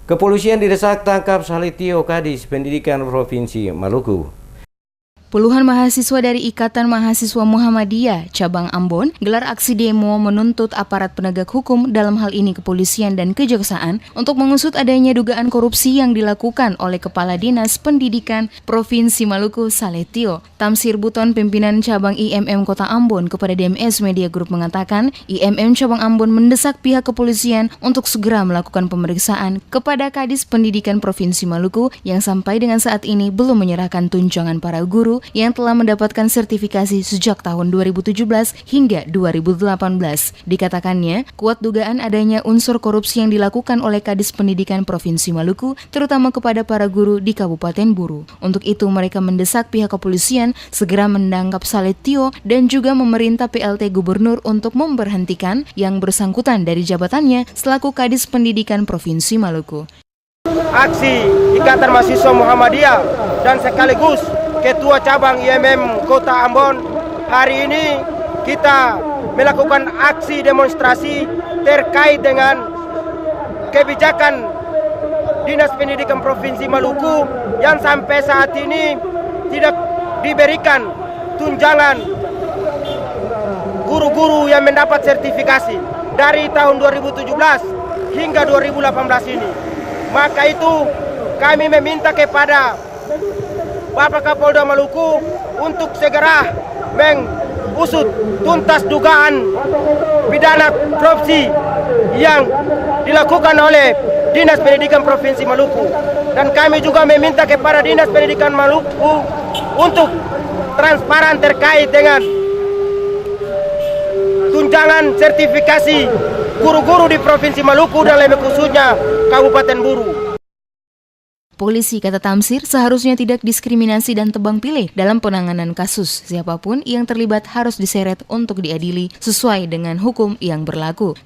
Kepolisian didesak tangkap Salitio Kadis Pendidikan Provinsi Maluku. Puluhan mahasiswa dari Ikatan Mahasiswa Muhammadiyah Cabang Ambon gelar aksi demo menuntut aparat penegak hukum, dalam hal ini kepolisian dan kejaksaan, untuk mengusut adanya dugaan korupsi yang dilakukan oleh Kepala Dinas Pendidikan Provinsi Maluku Salitio. Tamsir Buton, pimpinan cabang IMM Kota Ambon, kepada DMS Media Group mengatakan, IMM Cabang Ambon mendesak pihak kepolisian untuk segera melakukan pemeriksaan kepada Kadis Pendidikan Provinsi Maluku yang sampai dengan saat ini belum menyerahkan tunjangan para guru yang telah mendapatkan sertifikasi sejak tahun 2017 hingga 2018. Dikatakannya, kuat dugaan adanya unsur korupsi yang dilakukan oleh Kadis Pendidikan Provinsi Maluku, terutama kepada para guru di Kabupaten Buru. Untuk itu, mereka mendesak pihak kepolisian segera menangkap Salitio dan juga memerintah PLT Gubernur untuk memberhentikan yang bersangkutan dari jabatannya selaku Kadis Pendidikan Provinsi Maluku. Aksi Ikatan Mahasiswa Muhammadiyah dan sekaligus Ketua Cabang IMM Kota Ambon, hari ini kita melakukan aksi demonstrasi terkait dengan kebijakan Dinas Pendidikan Provinsi Maluku yang sampai saat ini tidak diberikan tunjangan guru-guru yang mendapat sertifikasi dari tahun 2017 hingga 2018 ini. Maka itu kami meminta kepada Bapak Kapolda Maluku untuk segera mengusut tuntas dugaan pidana korupsi yang dilakukan oleh Dinas Pendidikan Provinsi Maluku. Dan kami juga meminta kepada Dinas Pendidikan Maluku untuk transparan terkait dengan tunjangan sertifikasi guru-guru di Provinsi Maluku dan lebih khususnya Kabupaten Buru. Polisi, kata Tamsir, seharusnya tidak diskriminasi dan tebang pilih dalam penanganan kasus. Siapapun yang terlibat harus diseret untuk diadili sesuai dengan hukum yang berlaku.